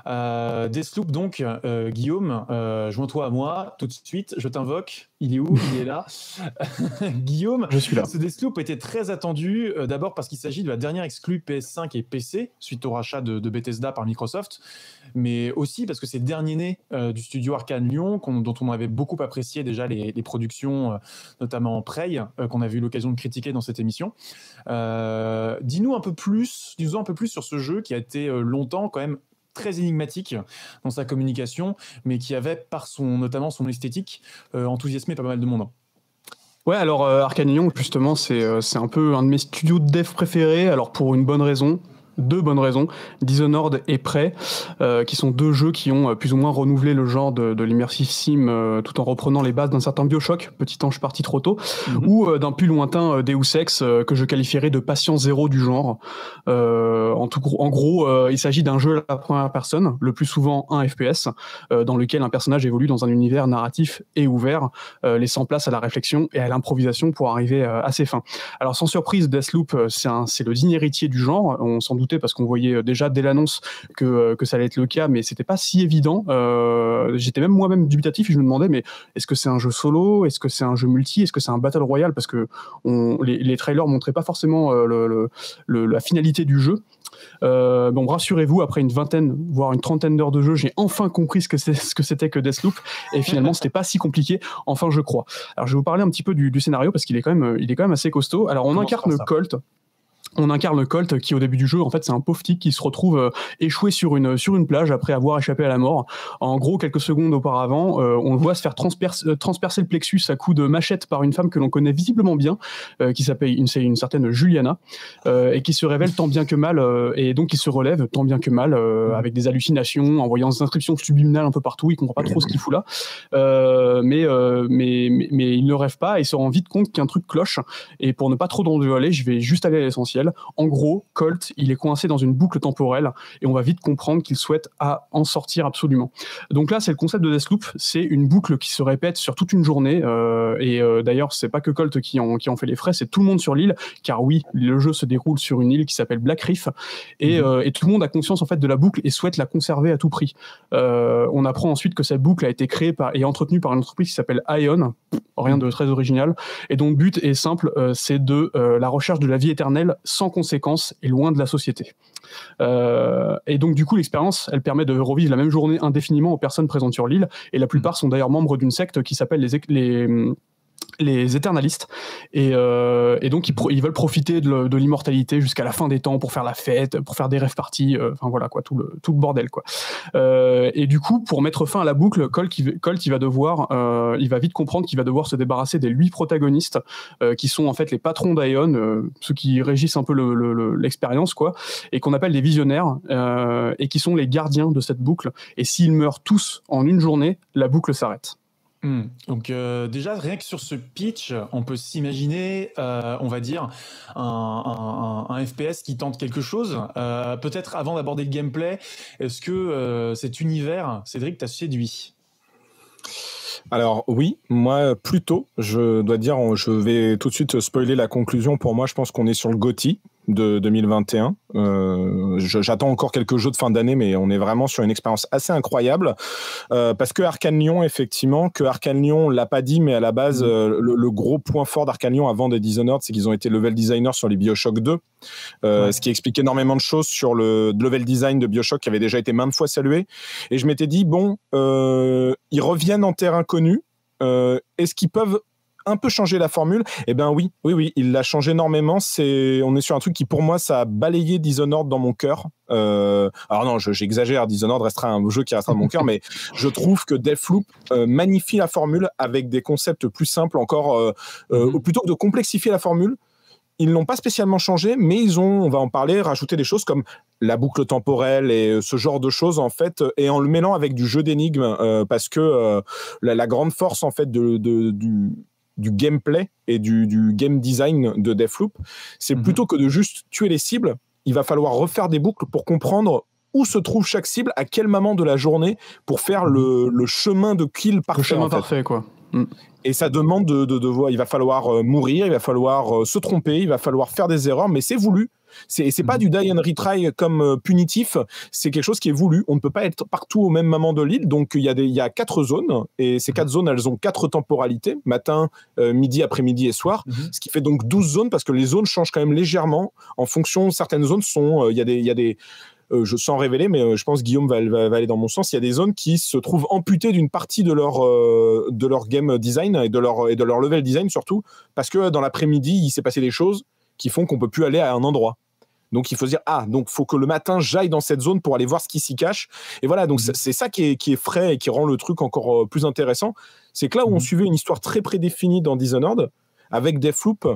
Deathloop, donc, Guillaume, joins-toi à moi tout de suite, je t'invoque. Il est où? Il est là. Guillaume, je suis là. Ce Deathloop était très attendu, d'abord parce qu'il s'agit de la dernière exclue PS5 et PC, suite au rachat de Bethesda par Microsoft, mais aussi parce que c'est le dernier né du studio Arkane Lyon, dont on avait beaucoup apprécié déjà les productions, notamment Prey, qu'on avait eu l'occasion de critiquer dans cette émission. Dis-nous un peu plus sur ce jeu qui a été longtemps quand même très énigmatique dans sa communication, mais qui avait, notamment son esthétique, enthousiasmé pas mal de monde. Ouais, alors Arkane Lyon, justement, c'est un peu un de mes studios de dev préférés, alors pour une bonne raison. Deux bonnes raisons, Dishonored et Prey, qui sont deux jeux qui ont plus ou moins renouvelé le genre de l'immersive sim, tout en reprenant les bases d'un certain Bioshock, petit ange parti trop tôt, ou d'un plus lointain Deus Ex, que je qualifierais de patient zéro du genre. En gros, il s'agit d'un jeu à la première personne, le plus souvent un FPS, dans lequel un personnage évolue dans un univers narratif et ouvert, laissant place à la réflexion et à l'improvisation pour arriver à ses fins. Alors sans surprise, Deathloop, c'est le digne héritier du genre, on s'en doute parce qu'on voyait déjà dès l'annonce que ça allait être le cas, mais c'était pas si évident. J'étais même moi-même dubitatif et je me demandais, mais est-ce que c'est un jeu solo? Est-ce que c'est un jeu multi? Est-ce que c'est un Battle Royale? Parce que les trailers montraient pas forcément la finalité du jeu. Bon, rassurez-vous, après une vingtaine, voire une trentaine d'heures de jeu, j'ai enfin compris ce que c'était que Deathloop, et finalement c'était pas si compliqué, enfin je crois. Alors je vais vous parler un petit peu du scénario parce qu'il est quand même assez costaud. Alors on incarne Colt. On incarne Colt qui au début du jeu en fait c'est un pauvre type qui se retrouve échoué sur une plage après avoir échappé à la mort. En gros quelques secondes auparavant on le voit se faire transpercer le plexus à coups de machette par une femme que l'on connaît visiblement bien, qui s'appelle une certaine Juliana, et qui se révèle tant bien que mal, et donc il se relève tant bien que mal avec des hallucinations, en voyant des inscriptions subliminales un peu partout. Il comprend pas trop ce qu'il fout là, mais il ne rêve pas et se rend vite compte qu'un truc cloche. Et pour ne pas trop en dévoiler, je vais juste aller à l'essentiel. En gros, Colt, il est coincé dans une boucle temporelle et on va vite comprendre qu'il souhaite en sortir absolument. Donc là, c'est le concept de Deathloop, c'est une boucle qui se répète sur toute une journée, et d'ailleurs, c'est pas que Colt qui en fait les frais, c'est tout le monde sur l'île, car oui, le jeu se déroule sur une île qui s'appelle Black Reef, et tout le monde a conscience en fait de la boucle et souhaite la conserver à tout prix. On apprend ensuite que cette boucle a été créée et entretenue par une entreprise qui s'appelle Ion, rien de très original, et dont le but est simple, c'est de la recherche de la vie éternelle sans conséquence et loin de la société. Et donc du coup l'expérience elle permet de revivre la même journée indéfiniment aux personnes présentes sur l'île, et la plupart sont d'ailleurs membres d'une secte qui s'appelle les éternalistes, et donc ils veulent profiter de l'immortalité jusqu'à la fin des temps pour faire la fête, pour faire des rave parties, enfin voilà quoi, tout le bordel quoi. Et du coup pour mettre fin à la boucle, Colt il va vite comprendre qu'il va devoir se débarrasser des 8 protagonistes, qui sont en fait les patrons d'Ion, ceux qui régissent un peu l'expérience quoi, et qu'on appelle des visionnaires, et qui sont les gardiens de cette boucle, et s'ils meurent tous en une journée, la boucle s'arrête. Donc déjà rien que sur ce pitch on peut s'imaginer on va dire un FPS qui tente quelque chose, peut-être avant d'aborder le gameplay, est-ce que cet univers, Cédric, t'a séduit? Alors oui, moi plutôt, je dois dire, je vais tout de suite spoiler la conclusion. Pour moi, je pense qu'on est sur le GOTY de 2021. J'attends encore quelques jeux de fin d'année, mais on est vraiment sur une expérience assez incroyable, parce que Arkane Lyon, effectivement, on l'a pas dit, mais à la base, le gros point fort d'Arkane Lyon avant des Dishonored, c'est qu'ils ont été level designers sur les Bioshock 2, ce qui explique énormément de choses sur le level design de Bioshock qui avait déjà été maintes fois salué. Et je m'étais dit, bon, ils reviennent en terre inconnue, est-ce qu'ils peuvent un peu changer la formule? Eh ben oui, il l'a changé énormément. On est sur un truc qui, pour moi, ça a balayé Dishonored dans mon cœur. Alors non, j'exagère, Dishonored restera un jeu qui restera dans mon cœur, mais je trouve que Deathloop magnifie la formule avec des concepts plus simples encore, plutôt que de complexifier la formule. Ils l'ont pas spécialement changé, mais ils ont, on va en parler, rajouté des choses comme la boucle temporelle et ce genre de choses en fait, et en le mêlant avec du jeu d'énigmes, parce que la grande force en fait du gameplay et du game design de Deathloop, c'est plutôt que de juste tuer les cibles, il va falloir refaire des boucles pour comprendre où se trouve chaque cible, à quel moment de la journée, pour faire le chemin de kill parfait. Le chemin parfait, quoi. Et ça demande de voir, il va falloir mourir, il va falloir se tromper, il va falloir faire des erreurs, mais c'est voulu. C'est pas du die and retry comme punitif, c'est quelque chose qui est voulu. On ne peut pas être partout au même moment de l'île, donc il y a 4 zones, et ces 4 zones, elles ont 4 temporalités, matin, midi, après-midi et soir, ce qui fait donc 12 zones, parce que les zones changent quand même légèrement en fonction. Certaines zones sont, il y a des je sens révéler, mais je pense que Guillaume va aller dans mon sens. Il y a des zones qui se trouvent amputées d'une partie de leur game design et de leur level design surtout, parce que dans l'après-midi, il s'est passé des choses qui font qu'on peut plus aller à un endroit. Donc il faut se dire, donc faut que le matin j'aille dans cette zone pour aller voir ce qui s'y cache. Et voilà, donc c'est ça qui est frais et qui rend le truc encore plus intéressant. C'est que là où on suivait une histoire très prédéfinie dans Dishonored, avec Deathloop,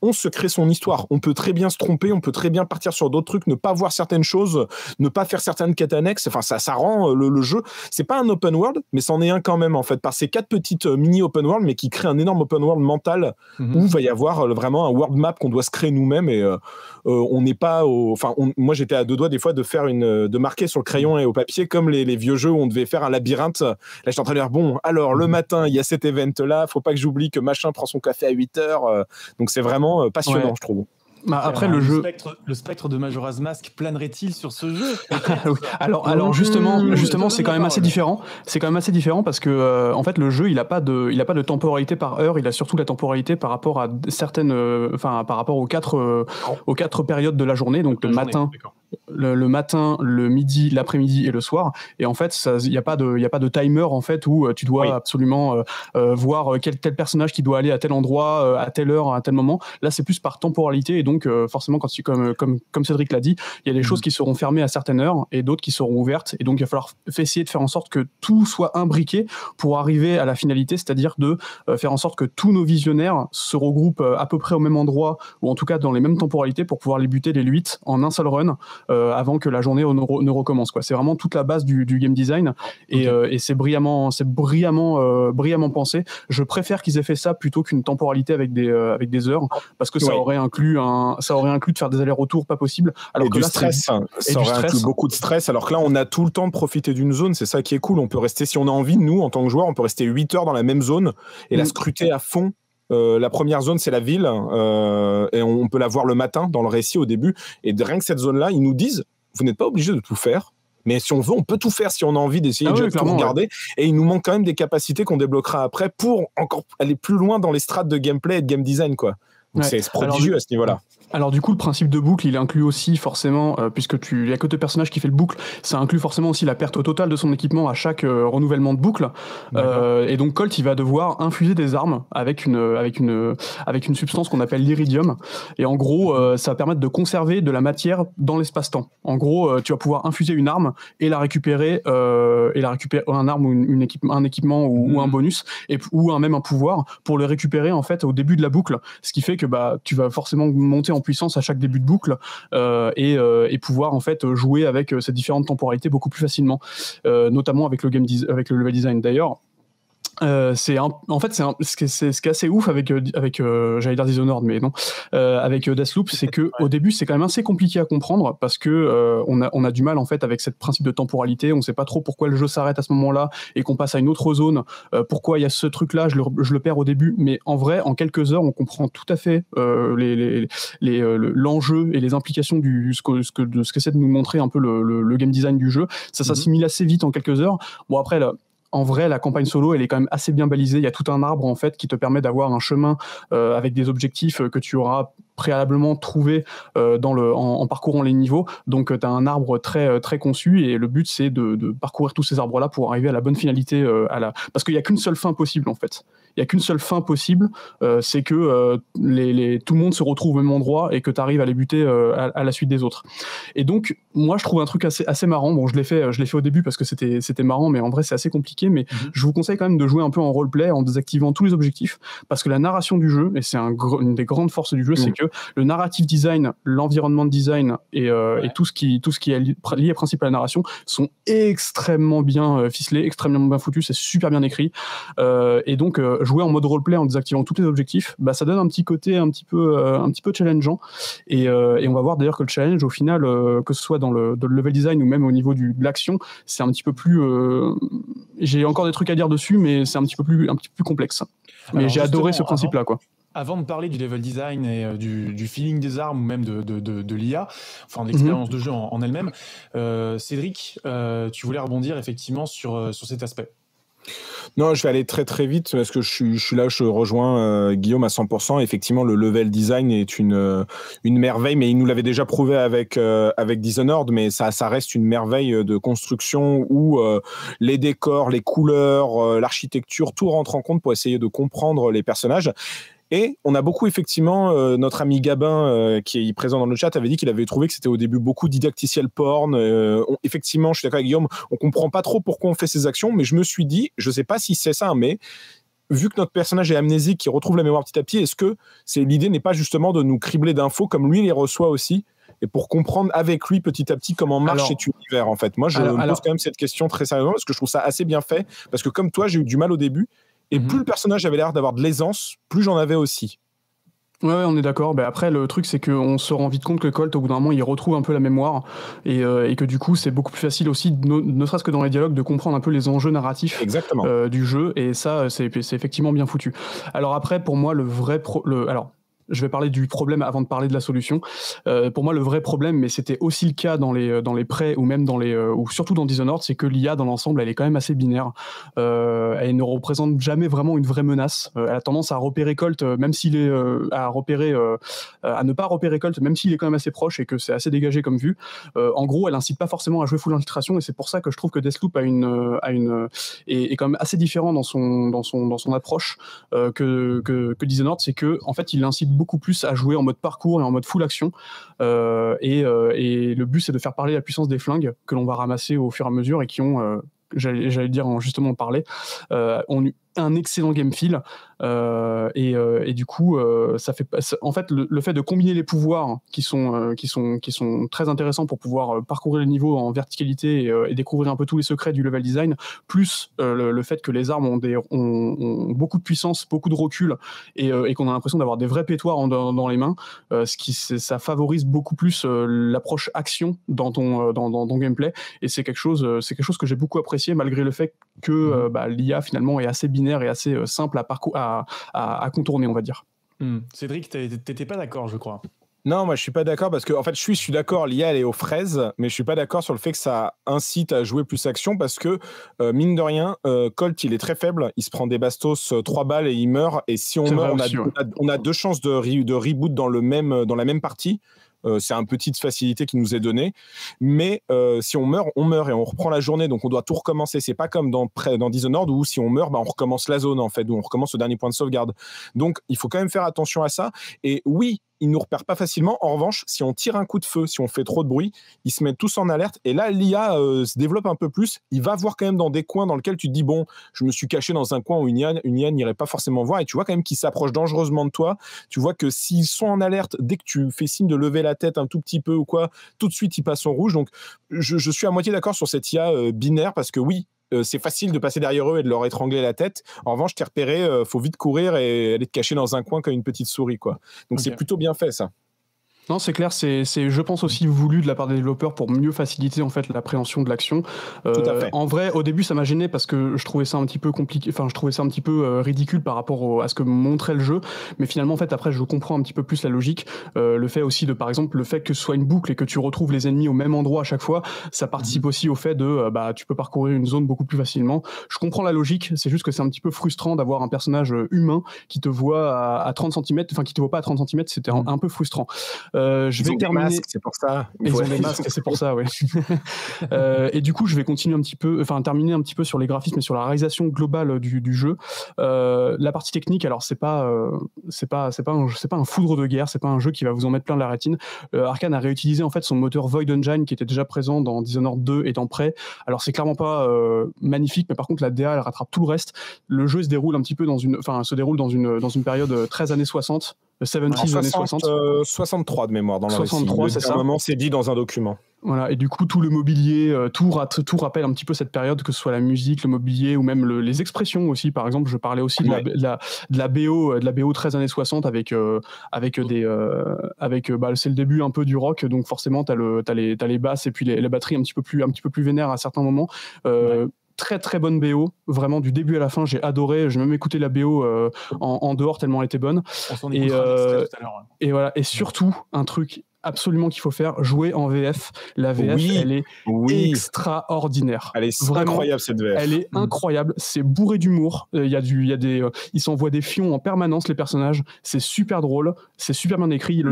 on se crée son histoire. On peut très bien se tromper, on peut très bien partir sur d'autres trucs, ne pas voir certaines choses, ne pas faire certaines quêtes annexes. Enfin, ça rend le jeu. C'est pas un open world, mais c'en est un quand même, en fait, par ces 4 petites mini open world, mais qui créent un énorme open world mental où il va y avoir vraiment un world map qu'on doit se créer nous-mêmes. Et on n'est pas moi, j'étais à 2 doigts des fois de marquer sur le crayon et au papier, comme les vieux jeux où on devait faire un labyrinthe. Là, j'étais en train de dire, bon, alors, le matin, il y a cet event-là, faut pas que j'oublie que machin prend son café à 8h. Donc, c'est vraiment passionnant, je trouve. Après le jeu, le spectre de Majora's Mask planerait-il sur ce jeu? Oui. Alors justement, c'est quand même assez différent. C'est quand même assez différent parce que en fait le jeu il a pas de temporalité par heure. Il a surtout la temporalité par rapport à certaines, par rapport aux 4 périodes de la journée. Donc le matin, le midi, l'après-midi et le soir. Et en fait, il y a pas de timer en fait où tu dois absolument voir tel personnage qui doit aller à tel endroit, à telle heure, à tel moment. Là, c'est plus par temporalité. Et donc, forcément, comme Cédric l'a dit, il y a des choses qui seront fermées à certaines heures et d'autres qui seront ouvertes. Et donc, il va falloir essayer de faire en sorte que tout soit imbriqué pour arriver à la finalité, c'est-à-dire de faire en sorte que tous nos visionnaires se regroupent à peu près au même endroit, ou en tout cas dans les mêmes temporalités, pour pouvoir les buter les 8 en un seul run. Avant que la journée ne recommence, quoi. C'est vraiment toute la base du game design et c'est brillamment pensé. Je préfère qu'ils aient fait ça plutôt qu'une temporalité avec des heures, parce que ça aurait inclus de faire des allers-retours pas possible. Alors que du là, stress, ça aurait inclus beaucoup de stress. Alors que là, on a tout le temps de profiter d'une zone. C'est ça qui est cool. On peut rester, si on a envie, nous, en tant que joueur, on peut rester 8 heures dans la même zone et la scruter à fond. La première zone, c'est la ville, et on peut la voir le matin dans le récit au début. Et rien que cette zone-là, ils nous disent, vous n'êtes pas obligé de tout faire, mais si on veut, on peut tout faire si on a envie d'essayer de tout regarder. Ouais. Et il nous manque quand même des capacités qu'on débloquera après pour encore aller plus loin dans les strates de gameplay et de game design, quoi. Donc c'est prodigieux à ce niveau-là. Alors du coup, le principe de boucle, il inclut aussi forcément, puisque il y a que 2 personnages qui fait le boucle, ça inclut forcément aussi la perte totale de son équipement à chaque renouvellement de boucle. Et donc Colt, il va devoir infuser des armes avec une substance qu'on appelle l'iridium. Et en gros, ça va permettre de conserver de la matière dans l'espace-temps. En gros, tu vas pouvoir infuser une arme et la récupérer un arme ou un équipement ou un bonus ou même un pouvoir pour le récupérer en fait au début de la boucle. Ce qui fait que tu vas forcément monter en puissance à chaque début de boucle et pouvoir en fait jouer avec ces différentes temporalités beaucoup plus facilement, notamment avec le level design. D'ailleurs, ce qui est assez ouf avec j'allais dire Dishonored, mais non, avec Deathloop, c'est que au début c'est quand même assez compliqué à comprendre parce que on a du mal en fait avec cette principe de temporalité. On sait pas trop pourquoi le jeu s'arrête à ce moment-là et qu'on passe à une autre zone. Pourquoi il y a ce truc-là, je le perds au début, mais en vrai, en quelques heures, on comprend tout à fait l'enjeu et les implications de ce qu'essaie de nous montrer un peu le game design du jeu. Ça s'assimile assez vite en quelques heures. Bon après là. En vrai, la campagne solo, elle est quand même assez bien balisée. Il y a tout un arbre en fait qui te permet d'avoir un chemin avec des objectifs que tu auras préalablement trouvé en parcourant les niveaux. Donc, tu as un arbre très, très conçu et le but, c'est de parcourir tous ces arbres-là pour arriver à la bonne finalité. Parce qu'il n'y a qu'une seule fin possible en fait. Il n'y a qu'une seule fin possible, c'est que tout le monde se retrouve au même endroit et que tu arrives à les buter à la suite des autres. Et donc, moi, je trouve un truc assez marrant. Bon, je l'ai fait au début parce que c'était marrant, mais en vrai, c'est assez compliqué. Mais je vous conseille quand même de jouer un peu en roleplay en désactivant tous les objectifs, parce que la narration du jeu, et c'est une des grandes forces du jeu, c'est que le narrative design, l'environnement design et tout ce qui est lié principal à la narration sont extrêmement bien ficelés, extrêmement bien foutus, c'est super bien écrit. Et donc, jouer en mode roleplay en désactivant tous les objectifs, ça donne un petit côté un petit peu challengeant. Et on va voir d'ailleurs que le challenge, au final, que ce soit dans le level design ou même au niveau de l'action, c'est un petit peu plus... j'ai encore des trucs à dire dessus, mais c'est un petit peu plus complexe. Mais j'ai adoré ce principe-là, quoi. Avant de parler du level design et du feeling des armes ou même de l'IA, enfin de l'expérience de jeu en elle-même, Cédric, tu voulais rebondir effectivement sur cet aspect. Non, je vais aller très très vite parce que je suis là, je rejoins Guillaume à 100%. Effectivement, le level design est une merveille, mais il nous l'avait déjà prouvé avec Dishonored, mais ça reste une merveille de construction où les décors, les couleurs, l'architecture, tout rentre en compte pour essayer de comprendre les personnages. Et on a beaucoup, effectivement, notre ami Gabin, qui est présent dans le chat, avait dit qu'il avait trouvé que c'était au début beaucoup didacticiel porn. Effectivement, je suis d'accord avec Guillaume, on comprend pas trop pourquoi on fait ces actions, mais je me suis dit, je sais pas si c'est ça, mais vu que notre personnage est amnésique, qui retrouve la mémoire petit à petit, est-ce que l'idée n'est pas justement de nous cribler d'infos comme lui les reçoit aussi, et pour comprendre avec lui petit à petit comment marche cet univers, en fait. Moi, je me pose quand même cette question très sérieusement, parce que je trouve ça assez bien fait, parce que comme toi, j'ai eu du mal au début, et plus le personnage avait l'air d'avoir de l'aisance, plus j'en avais aussi. Ouais, on est d'accord. Ben après, le truc, c'est qu'on se rend vite compte que Colt, au bout d'un moment, il retrouve un peu la mémoire et que du coup, c'est beaucoup plus facile aussi, ne serait-ce que dans les dialogues, de comprendre un peu les enjeux narratifs du jeu. Et ça, c'est effectivement bien foutu. Alors après, pour moi, alors, je vais parler du problème avant de parler de la solution. Pour moi, le vrai problème, mais c'était aussi le cas dans les prêts ou même ou surtout dans Dishonored, c'est que l'IA dans l'ensemble, elle est quand même assez binaire. Elle ne représente jamais vraiment une vraie menace. Elle a tendance à repérer Colt, même s'il est à ne pas repérer Colt, même s'il est quand même assez proche et que c'est assez dégagé comme vue. En gros, elle incite pas forcément à jouer full infiltration, et c'est pour ça que je trouve que Deathloop est quand même assez différent dans son approche que Dishonored. C'est que en fait, il incite beaucoup plus à jouer en mode parcours et en mode full action, et le but, c'est de faire parler la puissance des flingues que l'on va ramasser au fur et à mesure et qui ont j'allais dire, justement en parler, ont eu un excellent game feel, et du coup, ça fait en fait le fait de combiner les pouvoirs qui sont très intéressants pour pouvoir parcourir les niveaux en verticalité et découvrir un peu tous les secrets du level design, plus le fait que les armes ont beaucoup de puissance, beaucoup de recul, et qu'on a l'impression d'avoir des vrais pétoires dans les mains, ça favorise beaucoup plus l'approche action dans ton gameplay, et c'est quelque chose que j'ai beaucoup apprécié, malgré le fait que l'IA finalement est assez binaire et assez simple à contourner, on va dire. Cédric, t'étais pas d'accord, je crois. Non, moi je suis pas d'accord, parce que en fait je suis d'accord, l'IA elle est aux fraises, mais je suis pas d'accord sur le fait que ça incite à jouer plus action, parce que mine de rien, Colt il est très faible, il se prend des bastos 3 balles et il meurt, et si on meurt, on a 2 chances de reboot dans la même partie. C'est une petite facilité qui nous est donnée, mais si on meurt et on reprend la journée, donc on doit tout recommencer. C'est pas comme dans Dishonored où si on meurt, on recommence la zone, en fait, où on recommence au dernier point de sauvegarde. Donc il faut quand même faire attention à ça. Et oui, il nous repère pas facilement. En revanche, si on tire un coup de feu, si on fait trop de bruit, ils se mettent tous en alerte. Et là, l'IA se développe un peu plus. Il va voir quand même dans des coins dans lesquels tu te dis, bon, je me suis caché dans un coin où une IA n'irait pas forcément voir. Et tu vois quand même qu'ils s'approchent dangereusement de toi. Tu vois que s'ils sont en alerte, dès que tu fais signe de lever la tête un tout petit peu ou quoi, tout de suite, ils passent en rouge. Donc, je suis à moitié d'accord sur cette IA binaire, parce que oui, c'est facile de passer derrière eux et de leur étrangler la tête. En revanche, t'es repéré, faut vite courir et aller te cacher dans un coin comme une petite souris, quoi. Donc c'est plutôt bien fait, ça. Non, c'est clair, c'est je pense aussi voulu de la part des développeurs pour mieux faciliter en fait l'appréhension de l'action. Tout à fait. En vrai, au début, ça m'a gêné parce que je trouvais ça un petit peu compliqué, enfin je trouvais ça un petit peu ridicule par rapport à ce que montrait le jeu, mais finalement en fait après je comprends un petit peu plus la logique. Le fait aussi de, par exemple, le fait que ce soit une boucle et que tu retrouves les ennemis au même endroit à chaque fois, ça participe aussi au fait de tu peux parcourir une zone beaucoup plus facilement. Je comprends la logique, c'est juste que c'est un petit peu frustrant d'avoir un personnage humain qui te voit à 30 cm, enfin qui te voit pas à 30 cm, c'était un peu frustrant. Je vais terminer. Masques, c'est pour ça. Ils ont des masques, c'est pour ça, oui. Et du coup, je vais terminer un petit peu sur les graphismes et sur la réalisation globale du jeu. La partie technique, alors c'est pas un foudre de guerre, c'est pas un jeu qui va vous en mettre plein la rétine. Arkane a réutilisé en fait son moteur Void Engine qui était déjà présent dans Dishonored 2 et dans Prey. Alors c'est clairement pas magnifique, mais par contre la DA elle rattrape tout le reste. Le jeu se déroule dans une période 13 années 60. 70 années 60. 63 de mémoire dans le 63, récit. C'est ça. À un moment, c'est dit dans un document. Voilà, et du coup, tout le mobilier, tout rappelle un petit peu cette période, que ce soit la musique, le mobilier ou même les expressions aussi. Par exemple, je parlais aussi de la BO 13 années 60 c'est le début un peu du rock, donc forcément, t'as les basses et puis les batteries un petit peu plus vénères à certains moments. très très bonne BO, vraiment du début à la fin, j'ai adoré. J'ai même écouté la BO en dehors tellement elle était bonne. On s'en écoutera un extrait tout à l'heure. Et voilà, et surtout un truc absolument qu'il faut faire, jouer en VF. La VF, elle est extraordinaire. Elle est incroyable cette VF. Elle est incroyable, c'est bourré d'humour. Ils s'envoient des fions en permanence les personnages. C'est super drôle, c'est super bien écrit.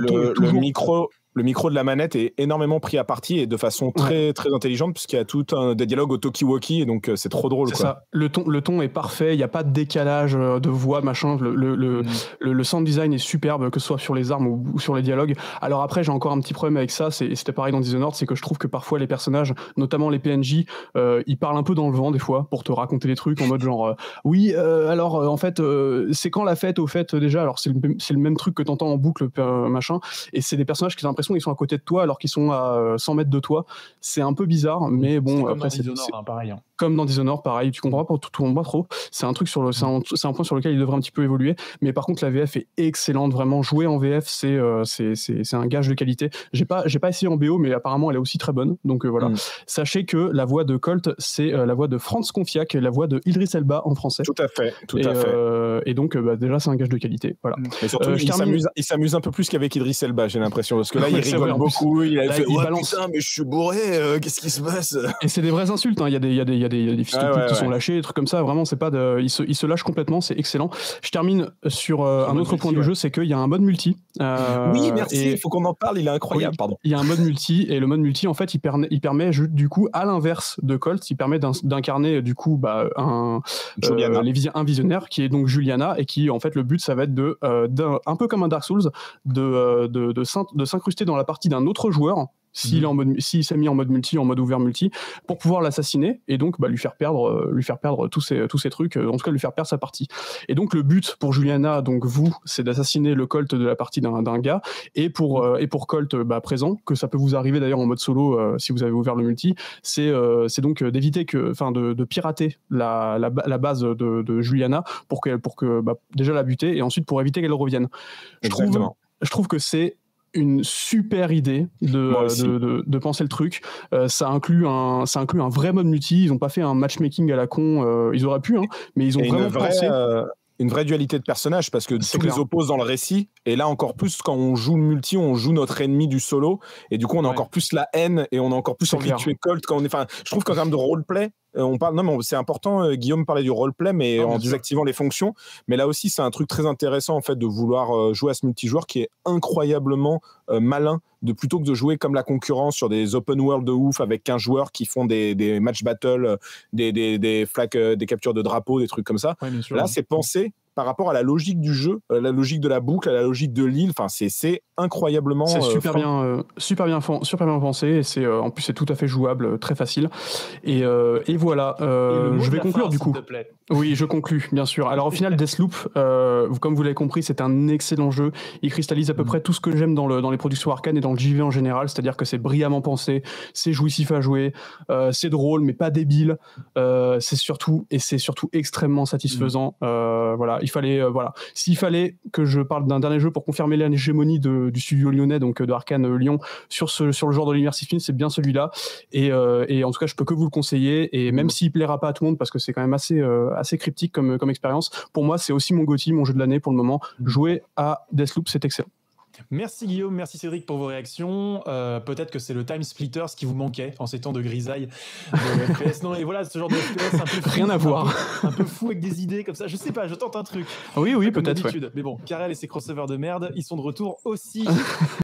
Le micro de la manette est énormément pris à partie et de façon très très intelligente puisqu'il y a des dialogues au talkie-walkie et donc c'est trop drôle. C'est ça. Le ton est parfait, il n'y a pas de décalage de voix, machin. Le sound design est superbe, que ce soit sur les armes ou sur les dialogues. Alors après, j'ai encore un petit problème avec ça, c'était pareil dans Dishonored, c'est que je trouve que parfois les personnages, notamment les PNJ, ils parlent un peu dans le vent des fois pour te raconter des trucs en mode genre en fait c'est quand la fête au fait déjà, alors c'est le même truc que t'entends en boucle machin, et c'est des personnages qui ont l'impression qu'ils sont à côté de toi alors qu'ils sont à 100 mètres de toi. C'est un peu bizarre, mais bon, après c'est pareil. Comme dans Dishonored, pareil, tu comprends pas trop. C'est un truc c'est un point sur lequel il devrait un petit peu évoluer. Mais par contre, la VF est excellente, vraiment. Jouer en VF, c'est un gage de qualité. J'ai pas essayé en BO, mais apparemment, elle est aussi très bonne. Donc voilà. Sachez que la voix de Colt, c'est la voix de Franz Confiac, la voix de Idris Elba en français. Tout à fait. Et donc, déjà, c'est un gage de qualité. Voilà. Mais surtout, il s'amuse un peu plus qu'avec Idris Elba, j'ai l'impression, parce que là, il rigole beaucoup. Il balance. Putain, mais je suis bourré. Qu'est-ce qui se passe? Et c'est des vraies insultes. Il y a des fils de pute qui sont lâchés, des trucs comme ça. Vraiment, c'est pas il se lâche complètement, c'est excellent. Je termine sur un autre point du jeu, c'est qu'il y a un mode multi. Oui, merci, il faut qu'on en parle, il est incroyable, pardon. Il y a un mode multi, et le mode multi, en fait, il permet du coup, à l'inverse de Colt, il permet d'incarner du coup un visionnaire qui est donc Juliana, et qui, en fait, le but, ça va être un peu comme un Dark Souls, de s'incruster dans la partie d'un autre joueur, s'il s'est mis en mode multi, en mode ouvert multi, pour pouvoir l'assassiner et donc lui faire perdre tous ces trucs, en tout cas lui faire perdre sa partie. Et donc le but pour Juliana, donc c'est d'assassiner le Colt de la partie d'un gars, et pour Colt présent, que ça peut vous arriver d'ailleurs en mode solo si vous avez ouvert le multi, c'est donc d'éviter de pirater la base de Juliana pour que déjà la buter, et ensuite pour éviter qu'elle revienne. Je trouve que c'est une super idée de penser le truc. Ça inclut un vrai mode multi. Ils n'ont pas fait un matchmaking à la con. Ils auraient pu, mais ils ont vraiment pensé. Une vraie dualité de personnages, parce que tous les opposent dans le récit, et là encore plus quand on joue le multi, on joue notre ennemi du solo, et du coup on a encore plus la haine, et on a encore plus envie de tuer Colt. Je trouve qu'en termes de roleplay, c'est important, Guillaume parlait du roleplay, mais en désactivant les fonctions, mais là aussi c'est un truc très intéressant en fait de vouloir jouer à ce multijoueur qui est incroyablement malin, plutôt que de jouer comme la concurrence sur des open world de ouf avec 15 joueurs qui font des match battles, des flags, des captures de drapeaux, des trucs comme ça. Ouais, là c'est pensé par rapport à la logique du jeu, la logique de la boucle, à la logique de l'île. C'est incroyablement. C'est super bien pensé. Et en plus c'est tout à fait jouable, très facile. Et voilà. Je vais conclure du coup. S'il te plaît. Oui, je conclus, bien sûr. Alors au final, Deathloop, comme vous l'avez compris, c'est un excellent jeu. Il cristallise à peu près tout ce que j'aime dans les productions Arkane et dans le JV en général, c'est-à-dire que c'est brillamment pensé, c'est jouissif à jouer, c'est drôle mais pas débile, c'est surtout extrêmement satisfaisant. Voilà, s'il fallait que je parle d'un dernier jeu pour confirmer l'hégémonie du studio lyonnais, donc de Arkane Lyon, sur le genre de l'immersive film, c'est bien celui-là. Et en tout cas, je peux que vous le conseiller. Et même s'il plaira pas à tout le monde, parce que c'est quand même assez cryptique comme expérience, pour moi, c'est aussi mon GOTY, mon jeu de l'année pour le moment. Jouer à Deathloop, c'est excellent. Merci Guillaume, merci Cédric pour vos réactions. Peut-être que c'est le time splitter ce qui vous manquait en ces temps de grisaille de FPS. Non, et voilà, ce genre de FPS un peu fou, rien à voir, un peu fou avec des idées comme ça. Je sais pas, je tente un truc. Oui, peut-être. Mais bon, Karel et ses crossovers de merde, ils sont de retour aussi.